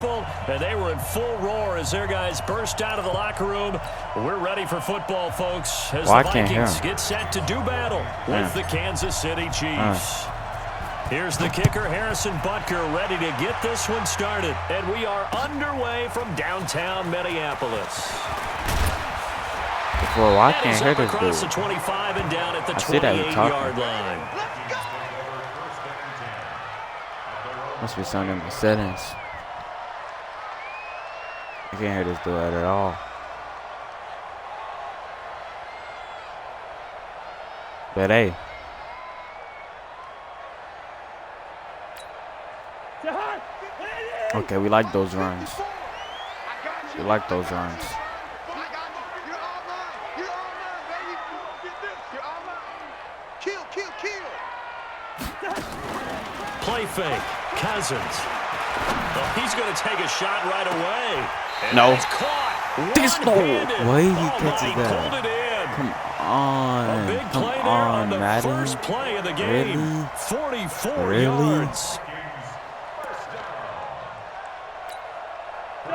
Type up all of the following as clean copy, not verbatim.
And they were in full roar as their guys burst out of the locker room. We're ready for football, folks, as the Vikings get set to do battle with the Kansas City Chiefs. Here's the kicker, Harrison Butker, ready to get this one started. And we are underway from downtown Minneapolis. Well, I can't hear this across dude. the 25 and down at the 28-yard line. Must be something in the settings. I can't hear this dude at all. But hey. Okay, we like those runs. We like those runs. Play fake. Cousins. Oh, he's going to take a shot right away. And no. It's caught. There's no way he catches Pulled that. it in. Come on. A big Come play there on, the Madden. first play of the game. Really? 44 Really? yards.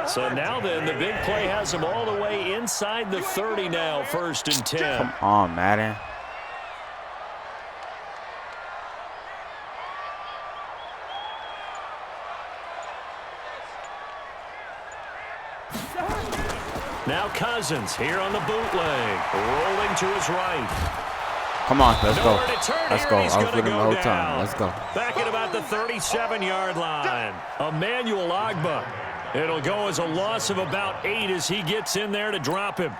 So now then, the big play has him all the way inside the 30 now, 1st and 10. Come on, Madden. Now Cousins here on the bootleg, rolling to his right. Come on, let's go. Let's go. I was with him the whole time. Let's go. Back at about the 37-yard line. Emmanuel Ogbah. It'll go as a loss of about 8 as he gets in there to drop him.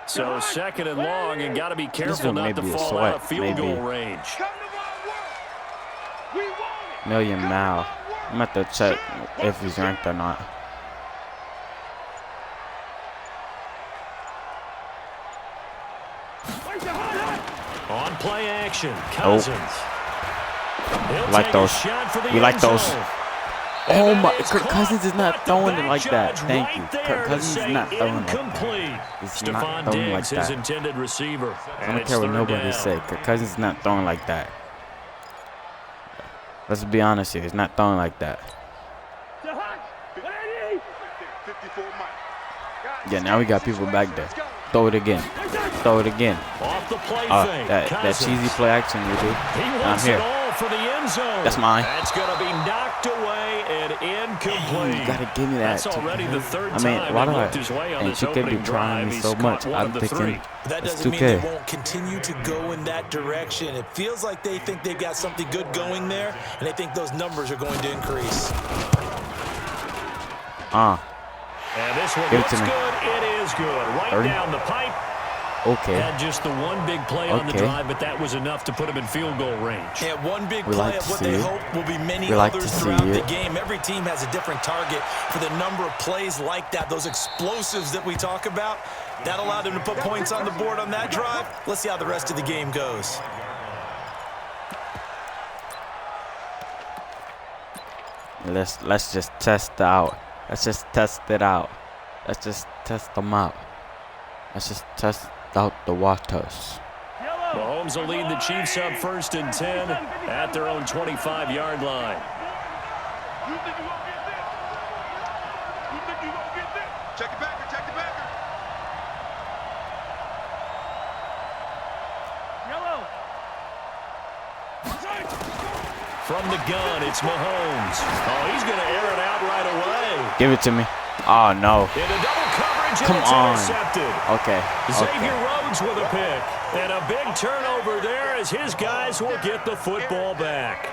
So 2nd and long, and got to be careful not to fall out of field goal range. Million mile. I'm going to have to check if he's ranked or not. On play action, Cousins. Oh. Like those. We like those. Oh my! Kirk Cousins is not throwing it like that. Thank you. Kirk Cousins is not throwing like that. He's not throwing like that. Intended receiver. I don't care what nobody say. Kirk Cousins is not throwing like that. Let's be honest here. He's not throwing like that. Yeah, now we got people back there. Throw it again. Throw it again. Off the play that cheesy play action you do. I'm here. For the end zone. That's mine. That's going to be knocked away and incomplete. You gotta give me that. That's already the 3rd I mean, time why do and you could be trying me so much? I'm thinking that it's doesn't 2K. mean they won't continue to go in that direction. It feels like they think they've got something good going there, and they think those numbers are going to increase. And this one looks good. It is good. Right 30? down the pipe. Okay. Had just the one big play on the drive, but that was enough to put him in field goal range. Yeah, one big play of what they hope will be many others throughout the game. Every team has a different target for the number of plays like that, those explosives that we talk about. That allowed them to put points on the board on that drive. Let's see how the rest of the game goes. Let's just test it out. Let's just test it out. Let's just test them out. Let's just test out the waters. Mahomes will lead the Chiefs up 1st and 10 at their own 25-yard line. Check it back. Check it back. From the gun, it's Mahomes. Oh, he's going to air it out right away. Give it to me. Oh, no. In a double coverage, and Come it's on. intercepted. Okay. Xavier Rhodes with a pick. And a big turnover there as his guys will get the football back.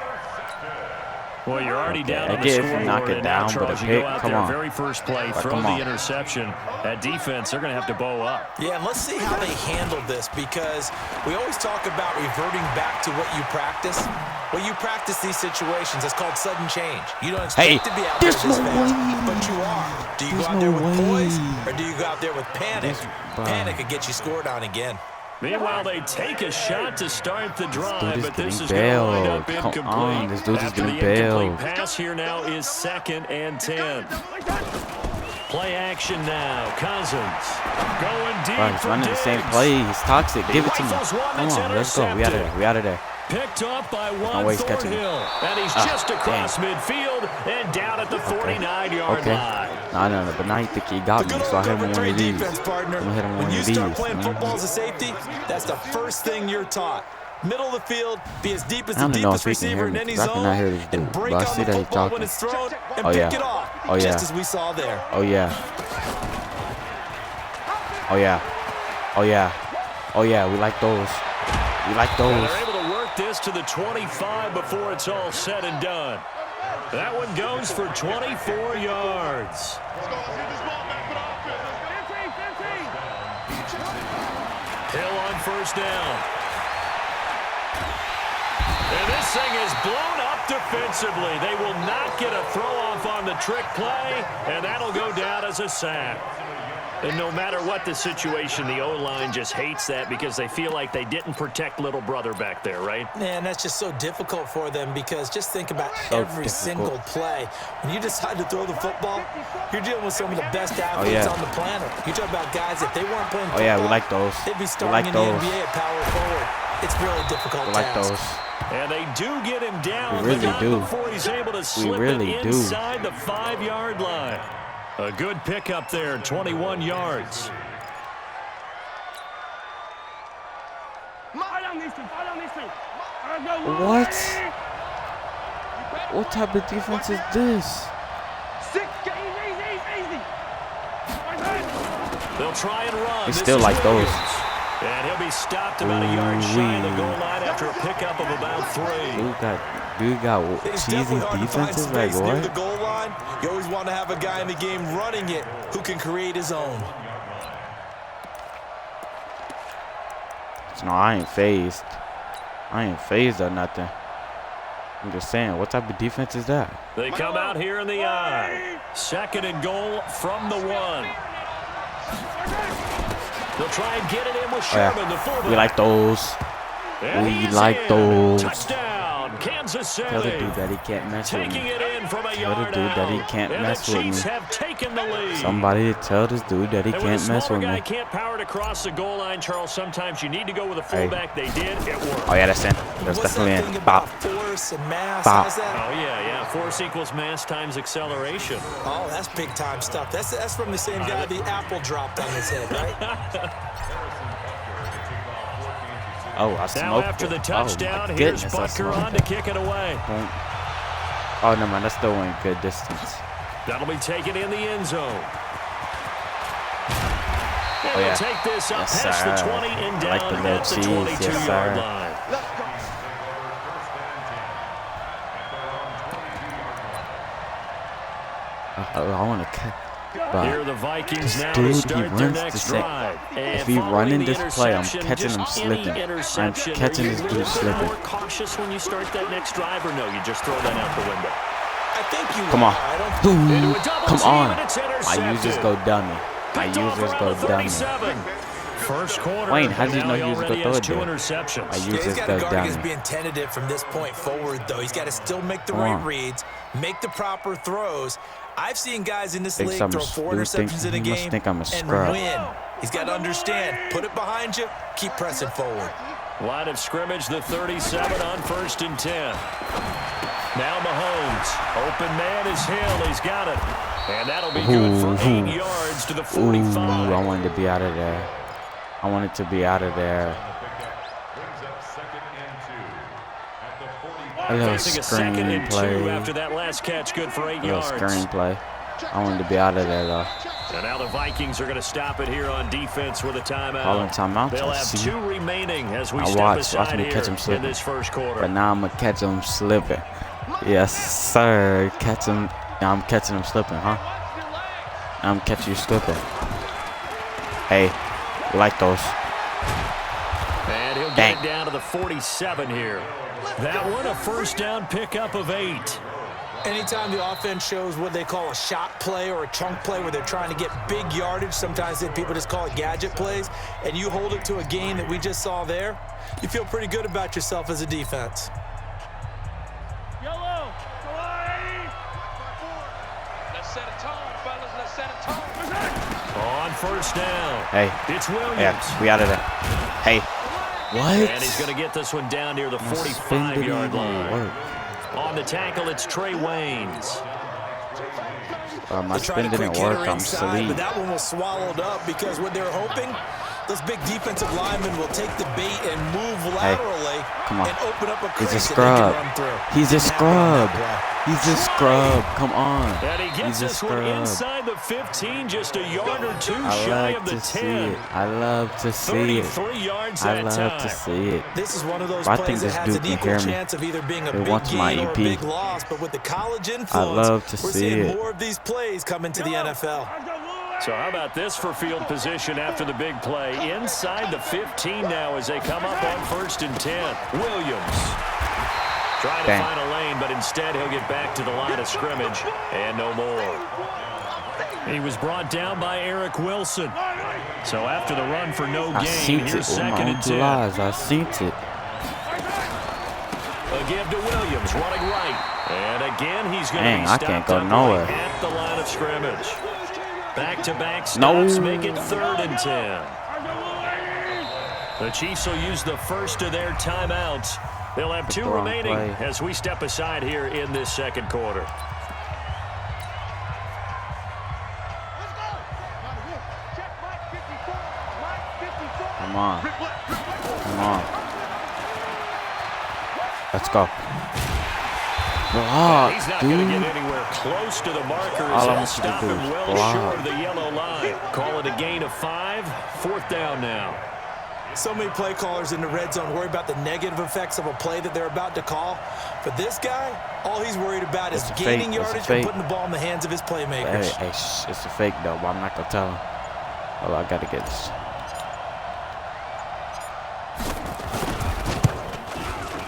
Well, you're already down on the scoreboard, and now, Charles, you go out there, very first play, throw the interception. That defense, they're going to have to bow up. Yeah, and let's see how they handled this, because we always talk about reverting back to what you practice. When you practice these situations, it's called sudden change. You don't expect to be out there this fast, but you are. Do you go out there with poise, or do you go out there with panic? Panic could get you scored on again. Meanwhile, they take a shot to start the drive, but this is going to wind up incomplete. This dude is getting bailed. The incomplete pass here now is 2nd and 10. Play action now. Cousins going deep. He's running the same play. He's toxic. Give it to me. Come on, let's go. We out of there. Picked off by one Thornhill. And he's just across midfield and down at the 49-yard line. No, but now you think he got me, so I hit him on one of these. I'm gonna hit him on one of these. When you start playing football as a safety, that's the first thing you're taught. Middle of the field, be as deep as the deepest receiver in any zone, and break on the football when it's thrown, and pick it off, just as we saw there. Oh yeah, we like those. We like those. And they're able to work this to the 25 before it's all said and done. That one goes for 24 yards. Hill on first down. And this thing is blown up defensively. They will not get a throw-off on the trick play, and that'll go down as a sack. And no matter what the situation, the O-line just hates that because they feel like they didn't protect little brother back there, right? Man, that's just so difficult for them because just think about every single play. When you decide to throw the football, you're dealing with some of the best athletes on the planet. You talk about guys, if they weren't playing football, we like those. They'd be starting in the NBA at power forward. It's really difficult we like those. And they do get him down. We really do. Before he's able to slip it inside the 5-yard line. A good pickup there, 21 yards. What? What type of defense is this? They'll try and run. It's still like those. And he'll be stopped about a yard shy of the goal line after a pickup of about 3. Dude got cheesy defenses like what? Near the goal line, you always want to have a guy in the game running it who can create his own. No, I ain't phased. I ain't phased or nothing. I'm just saying, what type of defense is that? They come out here in the eye. 2nd and goal from the 1. They'll try and get it in with Sherman, the fullback. We like those. We like those. Touchdown, Kansas City. Tell the dude that he can't mess with me. Taking it in from a Tell yard the dude that he can't mess with me. Chiefs have taken the lead. Somebody tell this dude that he can't mess with me. When a guy can't power it across the goal line, Charles, sometimes you need to go with a fullback. They did. It worked. Oh, yeah, that's in. That's definitely in. Bop. Force and mass. Bop. Oh, yeah. Force equals mass times acceleration. Oh, that's big-time stuff. That's from the same guy the apple dropped on his head, right? Oh, I smoked now after the touchdown, here's Butker on to kick it away. Oh, no, man, that still ain't good distance. That'll be taken in the end zone. And Oh, yeah. Take this up Yes, past sir. the 20 and down I like the little at the cheese. 22-yard Yes, line. I want to cut. Here are the Vikings now to start their next drive. If he running this play, I'm catching him slipping. I'm catching this dude slipping. More cautious when you start that next drive, or no? You just throw that out the window. I think you Come on. Into a double Come team, on. and it's My users intercepted. go dummy. My Picked off users around go the dummy. 37. First quarter. Wayne, how did you know now you was already gonna throw has it 2 there? interceptions. My He's users got go to guard against dummy. being tentative from this point forward, though. He's got to still make the Come right on. reads, make the proper throws. I've seen guys in this Think league some throw 4 dude interceptions in a he must game think I'm a and scrub. win. He's got to understand, put it behind you, keep pressing forward. Line of scrimmage, the 37 on 1st and 10. Now Mahomes. Open man is Hill. He's got it. And that'll be good for 8 yards to the 45. Ooh, I wanted to be out of there. I wanted to be out of there. A little Facing a 2nd and 2 screenplay. after that last catch, good for 8 A little yards. screenplay. I wanted to be out of there, though. And now the Vikings are going to stop it here on defense with a timeout. Calling timeout. They'll I have see. 2 remaining as we Now step watch aside me here catch him in slipping. this first quarter. But now I'm going to catch him slipping. Yes, sir. Catch him. Now I'm catching him slipping, huh? Now I'm catching you slipping. Hey, we like those. And he'll get it down to the 47 here. That one, a first down pickup of 8. Anytime the offense shows what they call a shot play or a chunk play where they're trying to get big yardage, sometimes people just call it gadget plays, and you hold it to a game that we just saw there, you feel pretty good about yourself as a defense. Yellow. Let's set a tone, fellas. Let's set a tone. On first down. Hey. It's Williams. Yeah, we out of there. Hey. What? And he's going to get this one down near the 45-yard line. On the tackle, it's Trey Waynes. My spin didn't work. I'm sleep. But that one was swallowed up because what they're hoping, those big defensive linemen will take the bait and move laterally and open up a crease. He's a scrub. He's a scrub. He's a scrub. Come on. And he gets this one inside the 15, just a yard or two shy of the 10. I love to see it. 33 yards I love to see it. This is one of those plays that has an equal chance of either being a big gain or a big loss, but with the college influence, we're seeing more of these plays come into the NFL. So how about this for field position after the big play? Inside the 15 now as they come up on 1st and 10. Williams trying to find a lane, but instead he'll get back to the line of scrimmage and no more. He was brought down by Eric Wilson. So after the run for no gain, here's 2nd and 10. I seen it. A give to Williams, running right. And again, he's going to be stopped I can't go nowhere. At the line of scrimmage. Back-to-back stops make it 3rd and 10. The Chiefs will use the first of their timeouts. They'll have 2 remaining as we step aside here in this 2nd quarter. Come on. Come on. Let's go. He's not going to get anywhere close to the markers. They'll stop him well short of the yellow line. Call it a gain of 5. 4th down now. So many play callers in the red zone worry about the negative effects of a play that they're about to call. For this guy, all he's worried about is gaining yardage and putting the ball in the hands of his playmakers. Hey, it's a fake, though, but I'm not going to tell him. Oh, I got to get this.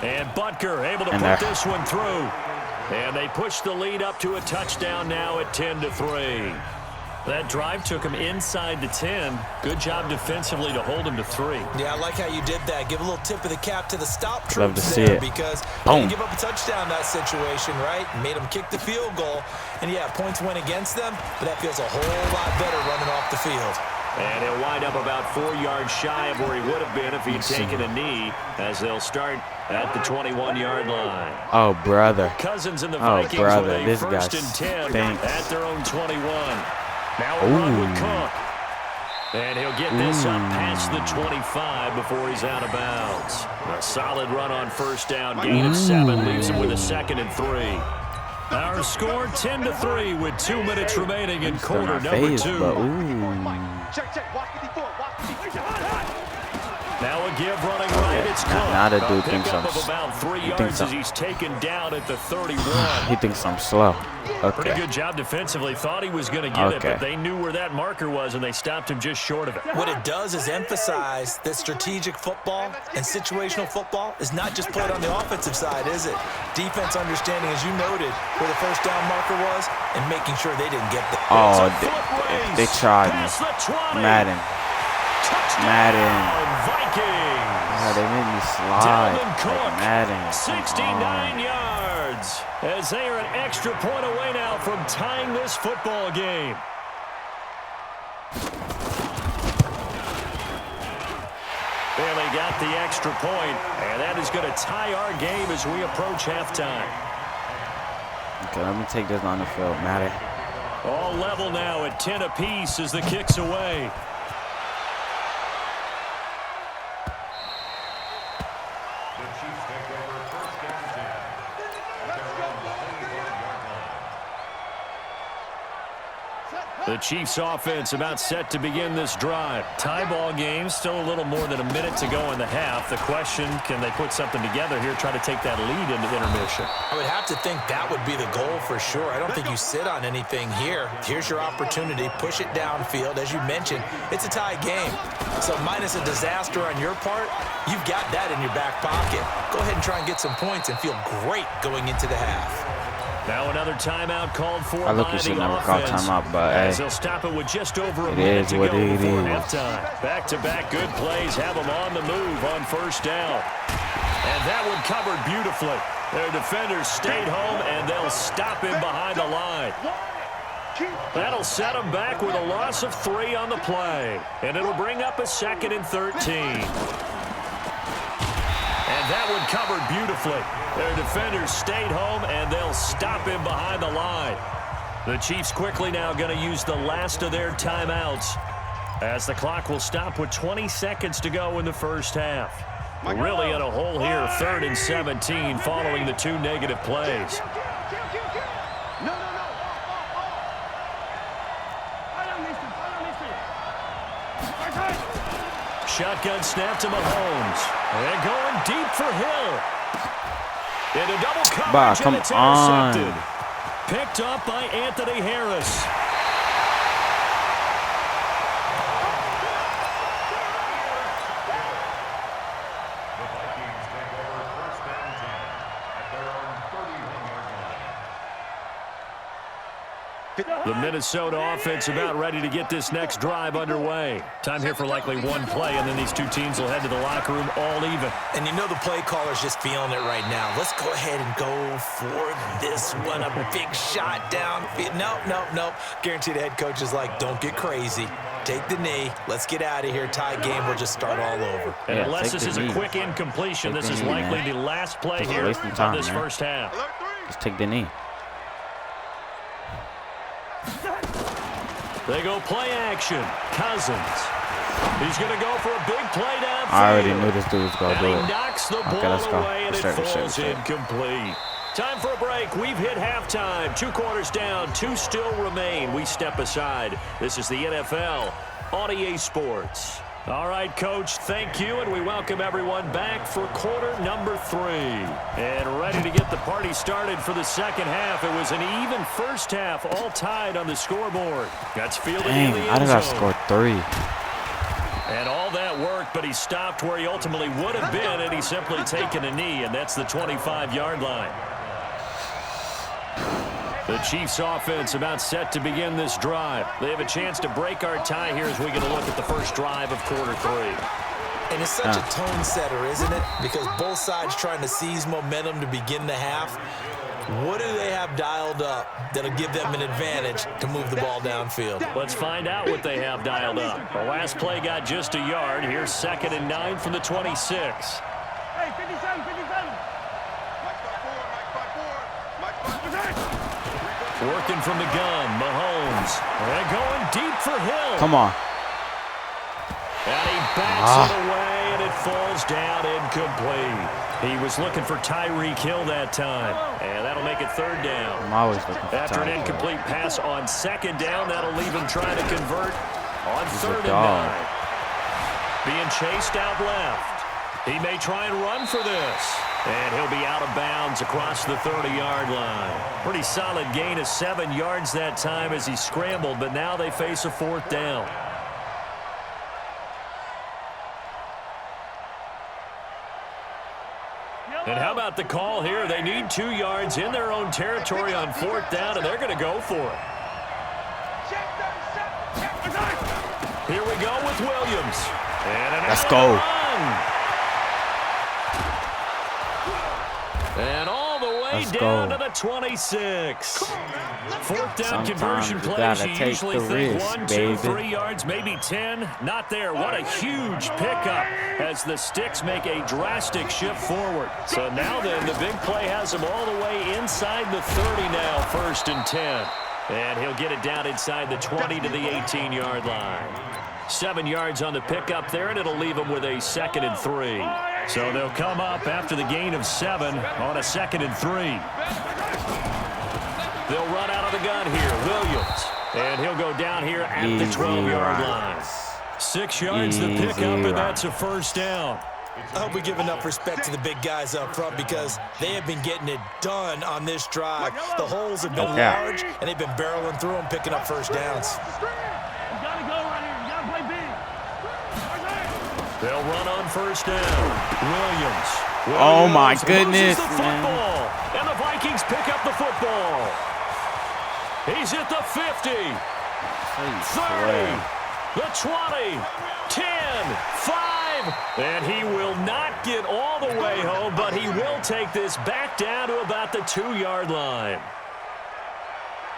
And Butker able to put this one through. And they push the lead up to a touchdown now at 10-3. That drive took him inside the 10. Good job defensively to hold him to 3. Yeah, I like how you did that. Give a little tip of the cap to the stop troops. Love to see it. Because they give up a touchdown in that situation, right? Made them kick the field goal. And, yeah, points went against them, but that feels a whole lot better running off the field. And he'll wind up about 4 yards shy of where he would have been if he'd taken a knee, as they'll start at the 21-yard line. Oh, brother. Cousins and the Vikings with a 1st and 10 at their own 21. Now a run with Cook. And he'll get this up past the 25 before he's out of bounds. A solid run on 1st down, gain of 7, leaves him with a 2nd and 3. Our score 10-3 with 2 minutes remaining in quarter number 2. Now a give running right. It's Cook. Now the dude thinks I'm about 3 yards as he's taken down at the 31. He thinks I'm slow. Pretty good job defensively. Thought he was going to get it, but they knew where that marker was, and they stopped him just short of it. What it does is emphasize that strategic football and situational football is not just played on the offensive side, is it? Defense understanding, as you noted, where the 1st down marker was and making sure they didn't get there. Oh, they tried me. Madden. Vikings. Oh, they made me slide. Like Madden. 69 yards. As they are an extra point away now from tying this football game. Barely got the extra point, and that is going to tie our game as we approach halftime. Okay, let me take this on the field, Madden. All level now at 10 apiece as the kick's away. The Chiefs offense about set to begin this drive. Tie ball game, still a little more than a minute to go in the half. The question, can they put something together here, try to take that lead into intermission? I would have to think that would be the goal for sure. I don't think you sit on anything here. Here's your opportunity. Push it downfield. As you mentioned, it's a tie game. So minus a disaster on your part, you've got that in your back pocket. Go ahead and try and get some points and feel great going into the half. Now another timeout called for by the offense. I look, you should never call timeout, but hey, they'll stop it with just over a minute to go before halftime. Back-to-back good plays have them on the move on 1st down. And that one covered beautifully. Their defenders stayed home, and they'll stop him behind the line. That'll set them back with a loss of 3 on the play. And it'll bring up a 2nd and 13. That one covered beautifully. Their defenders stayed home, and they'll stop him behind the line. The Chiefs quickly now going to use the last of their timeouts, as the clock will stop with 20 seconds to go in the first half. Really in a hole here, 3rd and 17, following the 2 negative plays. Shotgun snap to Mahomes. And going deep for Hill. In a double coverage, and it's intercepted. Picked up by Anthony Harris. The Vikings take over 1st and 10 at their own 31-yard line. The Minnesota offense about ready to get this next drive underway. Time here for likely one play, and then these two teams will head to the locker room all even. And you know the play caller's just feeling it right now. Let's go ahead and go for this one. A big shot down. Nope. Guaranteed the head coach is like, don't get crazy. Take the knee. Let's get out of here. Tie game. We'll just start all over. And unless this is a quick incompletion, this is likely the last play here of this first half. Just take the knee. They go play action. Cousins. He's going to go for a big play downfield. I already knew this dude was going to do it. And he knocks the ball away, and it falls incomplete. Time for a break. We've hit halftime. 2 quarters down. 2 still remain. We step aside. This is the NFL on EA Sports. All right, Coach, thank you, and we welcome everyone back for quarter number 3. And ready to get the party started for the second half. It was an even first half, all tied on the scoreboard. That's fielded in the end zone. How did I score 3? And all that work, but he stopped where he ultimately would have been, and he's simply taken a knee, and that's the 25-yard line. The Chiefs offense about set to begin this drive. They have a chance to break our tie here as we get a look at the first drive of quarter 3. And it's such a tone setter, isn't it? Because both sides trying to seize momentum to begin the half. What do they have dialed up that'll give them an advantage to move the ball downfield? Let's find out what they have dialed up. The last play got just a yard. Here's 2nd and 9 from the 26. Hey, 57. Working from the gun, Mahomes. And going deep for Hill. Come on. And he backs it away, and it falls down incomplete. He was looking for Tyreek Hill that time, and that'll make it 3rd down. I'm always looking for After an Tyreek. incomplete pass on 2nd down, that'll leave him trying to convert on He's 3rd and 9. Being chased out left. He may try and run for this. And he'll be out of bounds across the 30-yard line. Pretty solid gain of 7 yards that time as he scrambled, but now they face a 4th down. And how about the call here? They need 2 yards in their own territory on 4th down, and they're going to go for it. Here we go with Williams. And Let's go. And all the way down to the 26. 4th down conversion plays. You usually think 1, 2, 3 yards, maybe 10. Not there. What a huge pickup as the Sticks make a drastic shift forward. So now then, the big play has them all the way inside the 30 now, 1st and 10. And he'll get it down inside the 20 to the 18-yard line. 7 yards on the pickup there, and it'll leave them with a 2nd and 3. So they'll come up after the gain of 7 on a 2nd and 3. They'll run out of the gun here, Williams. And he'll go down here at the 12-yard line. 6 yards the pickup, and that's a 1st down. I hope we give enough respect to the big guys up front because they have been getting it done on this drive. The holes have been large, and they've been barreling through them, picking up 1st downs. They'll run on 1st down. Williams. Oh, my goodness, man. And the Vikings pick up the football. He's at the 50. 30. The 20. 10. 5. And he will not get all the way home, but he will take this back down to about the 2-yard line.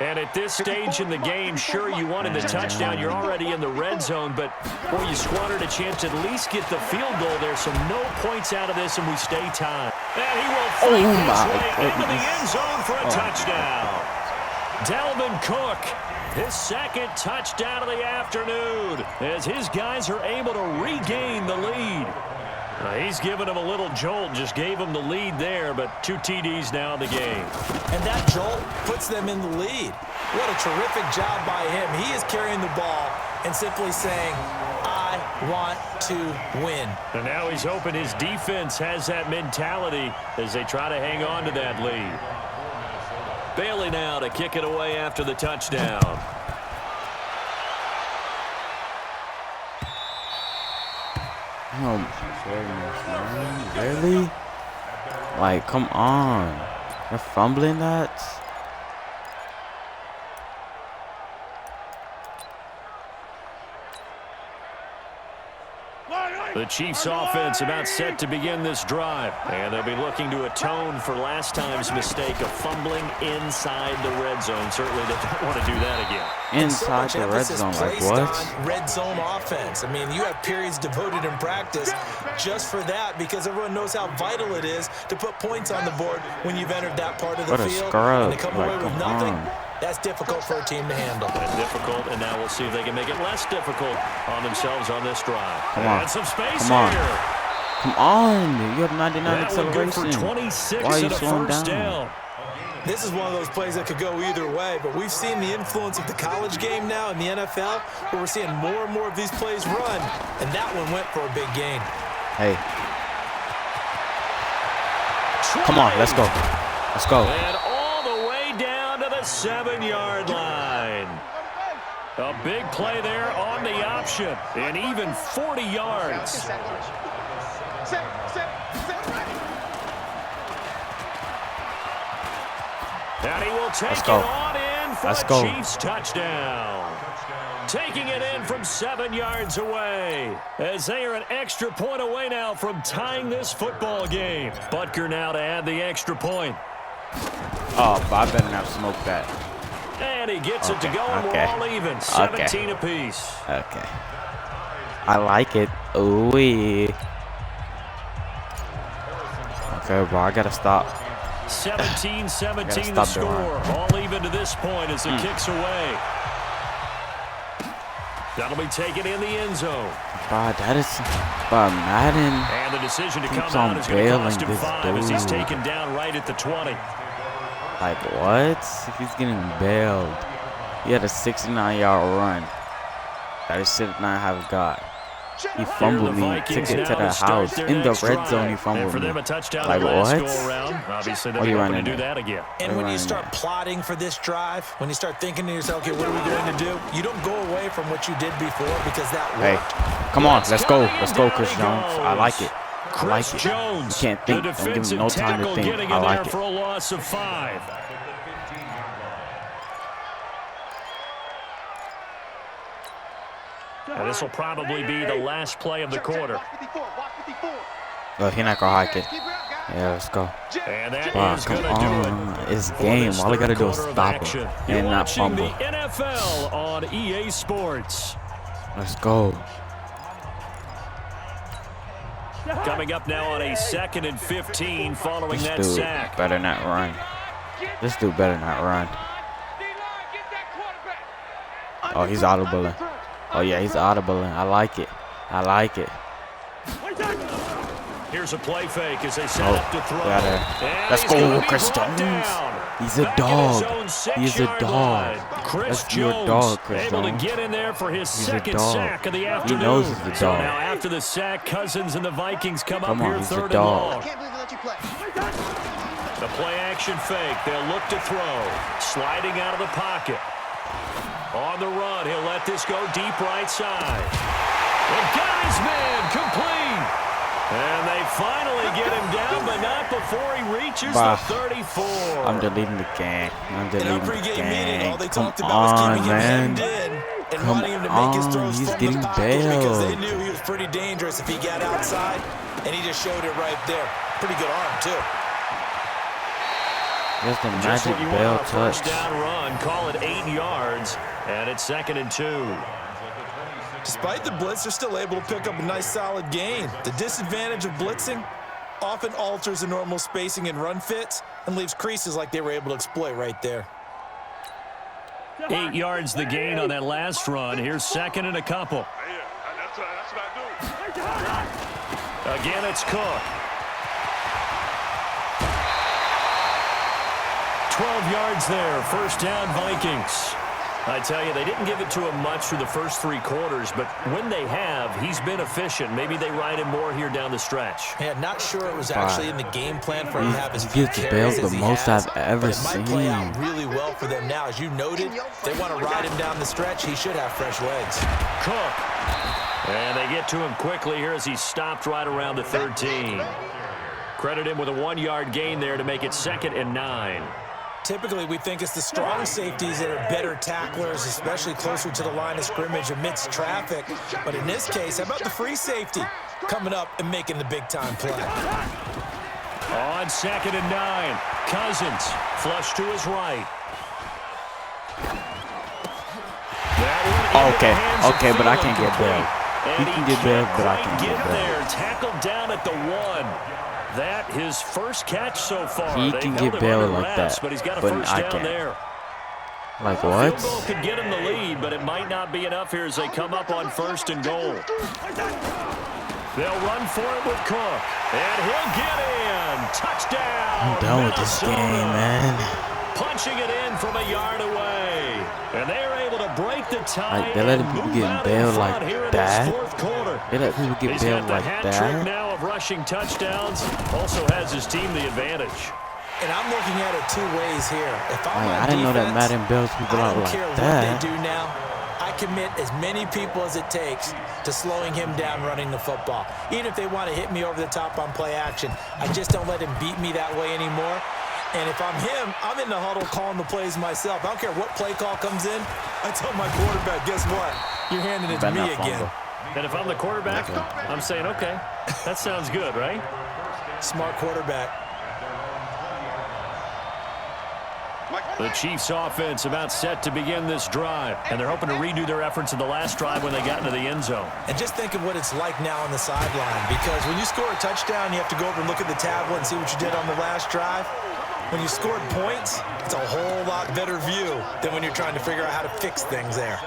And at this stage in the game, sure, you wanted the touchdown. You're already in the red zone, but, boy, you squandered a chance to at least get the field goal there, so no points out of this, and we stay tied. And he will find his way into the end zone for a touchdown. Dalvin Cook, his second touchdown of the afternoon, as his guys are able to regain the lead. He's given him a little jolt, just gave him the lead there, but 2 TDs now in the game. And that jolt puts them in the lead. What a terrific job by him. He is carrying the ball and simply saying, I want to win. And now he's hoping his defense has that mentality as they try to hang on to that lead. Bailey now to kick it away after the touchdown. Oh my goodness, man. Really? Like, come on. You're fumbling that? The Chiefs offense about set to begin this drive. And they'll be looking to atone for last time's mistake of fumbling inside the red zone. Certainly they don't want to do that again. Inside the red zone, like what? Red zone offense. I mean, you have periods devoted in practice just for that because everyone knows how vital it is to put points on the board when you've entered that part of the field. And to come away with nothing, that's difficult for a team to handle. And difficult, and now we'll see if they can make it less difficult on themselves on this drive. Come on. And some space Come on. here. Come on. You have 99 acceleration. For 26 Why are you and a slowing first down? This is one of those plays that could go either way, but we've seen the influence of the college game now in the NFL, where we're seeing more and more of these plays run, and that one went for a big gain. Hey. Come on, let's go. Let's go. And all the way down to the 7-yard line. A big play there on the option, and even 40 yards. And he will take it on in for the Chiefs touchdown. Taking it in from 7 yards away, as they are an extra point away now from tying this football game. Butker now to add the extra point. Oh, but I better not smoke that. And he gets it to go, and we're all even. 17 apiece. Okay. I like it. Ooh-wee. Okay, bro, I gotta stop. 17-17 the score. All even to this point as it kicks away. That'll be taken in the end zone. God, that is Madden. And the decision to come out is going to cost him 5 as he's taken down right at the 20. Like, what? He's getting bailed. He had a 69-yard run. That he should not have got. He fumbled me, took it to the house. In the red zone, he fumbled me. Like, what? Obviously, they're going to do that again. And when you start plotting for this drive, when you start thinking to yourself, okay, what are we going to do? You don't go away from what you did before because that worked. Hey, come on, let's go. Let's go, Chris Jones. I like it. I like it. You can't think. Don't give him no time to think. I like it. For a loss of 5. And this will probably be the last play of the quarter. Well, he's not going to hike it. Yeah, let's go. And that is come going to do on. It's game. All I got to do is stop him and not fumble. The NFL on EA Sports. Let's go. Coming up now on a 2nd and 15 following that sack. Better not run. This dude better not run. Oh, he's audibling. Oh, yeah, he's audibling. I like it. I like it. Here's a play fake as they set up to throw. Let's go, Chris Jones. He's a dog. He's a dog. Chris Your dog, Chris able Jones. to get in there for his He's second a dog. sack of the afternoon. He knows he's a dog. So now after the sack, Cousins and the Vikings come up here he's a 3rd and dog. long. The play action fake. They'll look to throw. Sliding out of the pocket. On the run, he'll let this go deep right side. And got his man complete. And they finally get him down, but not before he reaches the 34. I'm deleting the game. I'm deleting the game. Come on, man. Come on. He's getting bailed. Because they knew he was pretty dangerous if he got outside, and he just showed it right there. Pretty good arm, too. Just the Just magic what you bell want on a touch. first down run. Call it 8 yards, and it's 2nd and 2. Despite the blitz, they're still able to pick up a nice solid gain. The disadvantage of blitzing often alters the normal spacing and run fits and leaves creases like they were able to exploit right there. 8 yards the gain on that last run. Here's 2nd and a couple. That's what I do. Again, it's Cook. 12 yards there. First down, Vikings. I tell you, they didn't give it to him much through the first 3 quarters, but when they have, he's been efficient. Maybe they ride him more here down the stretch. Yeah, not sure it was actually in the game plan for him to have as He few gets carries bailed as the he most has, I've ever but it might play out seen. really well for them now. As you noted, they want to ride him down the stretch. He should have fresh legs. Cook. And they get to him quickly here as he stopped right around the 13. Credit him with a 1-yard gain there to make it 2nd and 9. Typically, we think it's the strong safeties that are better tacklers, especially closer to the line of scrimmage amidst traffic. But in this case, how about the free safety coming up and making the big-time play? On 2nd and 9, Cousins flush to his right. Okay, but I can't get bailed. He can get bailed, but I can't get bailed. Tackled down at the 1. That his first catch so far. He can get bailed like that, but he's got a but first I down can't. there. Like Field what? goal could get him the lead, but it might not be enough here as they come up on 1st and goal. They'll run for it with Cook, and he'll get in. Touchdown. I'm done with this game, man. Punching it in from a yard away, and they're able to break the tie. Like, they letting people get bailed like that? They let people get He's bailed got the like hat trick that? now of rushing touchdowns. Also has his team the advantage. And I'm looking at it 2 ways here. If I'm Like, on I didn't know that defense, Madden bails people I out don't like care that. what they do now. I commit as many people as it takes to slowing him down running the football. Even if they want to hit me over the top on play action, I just don't let him beat me that way anymore. And if I'm him, I'm in the huddle calling the plays myself. I don't care what play call comes in. I tell my quarterback, guess what? You're handing it to me again. And if I'm the quarterback, I'm saying, okay, that sounds good, right? Smart quarterback. The Chiefs offense about set to begin this drive, and they're hoping to redo their efforts in the last drive when they got into the end zone. And just think of what it's like now on the sideline, because when you score a touchdown, you have to go over and look at the tablet and see what you did on the last drive. When you scored points, it's a whole lot better view than when you're trying to figure out how to fix things there.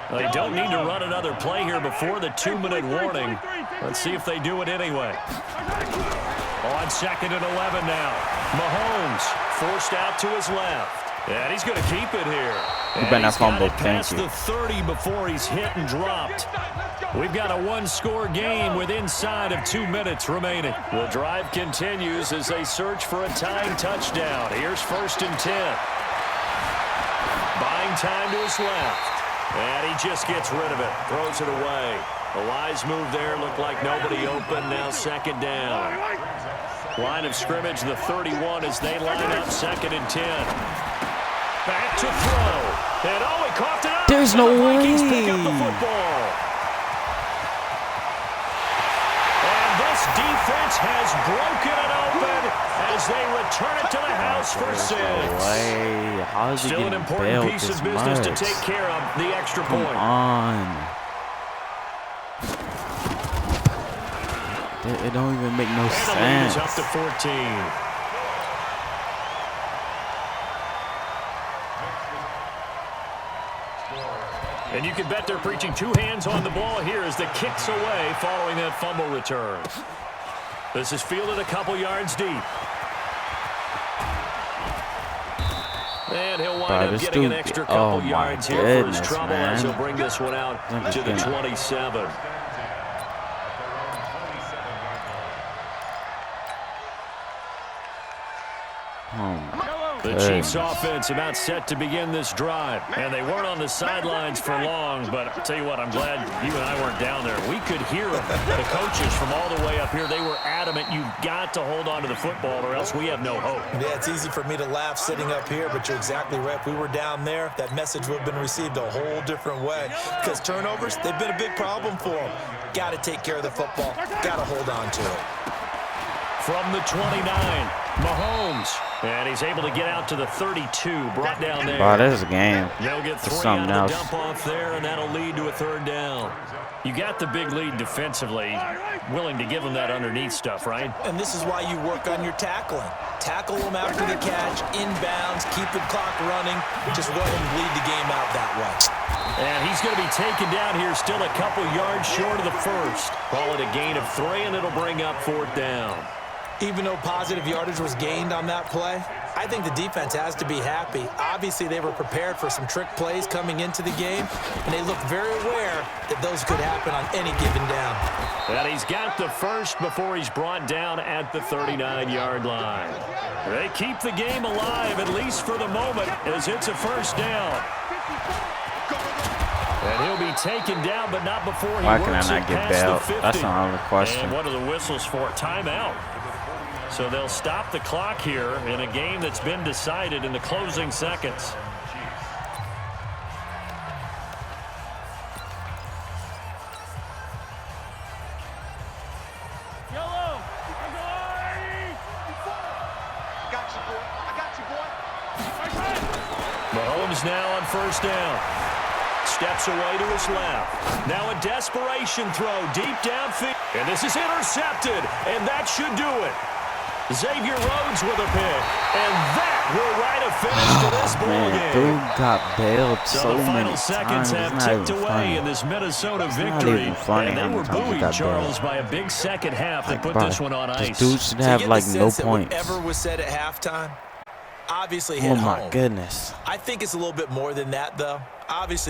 They don't need to run another play here before the 2-minute warning. Let's see if they do it anyway. On 2nd and 11 now. Mahomes forced out to his left. And he's going to keep it here. You better not fumble. Past Thank you. the 30 before he's hit and dropped. We've got a 1-score game with inside of 2 minutes remaining. The drive continues as they search for a tying touchdown. Here's 1st and 10. Buying time to his left. And he just gets rid of it. Throws it away. A wise move there. Looked like nobody open. Now 2nd down. Line of scrimmage, the 31 as they line up 2nd and 10. Back to throw. And he coughed it up. There's no the Vikings pick up the way. football. And this defense has broken it open as they return it to the house for 6. Wait, how is he Still an getting important bailed piece this of business much? to take care of, the extra Come point. on. It don't even make no And the lead is sense. up to 14. And you can bet they're preaching 2 hands on the ball here as the kick's away following that fumble return. This is fielded a couple yards deep. And he'll wind up getting an extra couple yards here for his trouble as he'll bring this one out to the 27. The Chiefs offense about set to begin this drive. And they weren't on the sidelines for long, but I'll tell you what, I'm glad you and I weren't down there. We could hear the coaches from all the way up here. They were adamant, you've got to hold on to the football or else we have no hope. Yeah, it's easy for me to laugh sitting up here, but you're exactly right. If we were down there, that message would have been received a whole different way. Because turnovers, they've been a big problem for them. Got to take care of the football. Got to hold on to it. From the 29, Mahomes. And he's able to get out to the 32, brought down there. Wow, this is a game. They'll get 3 something out of the else. dump off there, and that'll lead to a 3rd down. You got the big lead defensively, willing to give them that underneath stuff, right? And this is why you work on your tackling. Tackle them after the catch, inbounds, keep the clock running. Just let him bleed the game out that way. And he's going to be taken down here, still a couple yards short of the first. Call it a gain of 3, and it'll bring up 4th down. Even though positive yardage was gained on that play, I think the defense has to be happy. Obviously, they were prepared for some trick plays coming into the game, and they looked very aware that those could happen on any given down. And he's got the first before he's brought down at the 39-yard line. They keep the game alive, at least for the moment, as it's a 1st down. And he'll be taken down, but not before he Why works can I not it get past bailed? the 50. That's not the question. And what are the whistles for? Timeout. So they'll stop the clock here in a game that's been decided in the closing seconds. Yellow. Mahomes now on 1st down. Steps away to his left. Now a desperation throw deep downfield. And this is intercepted, and that should do it. Xavier Rhodes with a pick. And that will write a finish to this ball game. Dude got bailed So the final many seconds times. have ticked away in this Minnesota victory. And they were buoyed, Charles, by a big second half that put this one on ice. This dude should have like no points. Whatever was said at halftime, obviously hit Oh home. my goodness. I think it's a little bit more than that, though. Obviously,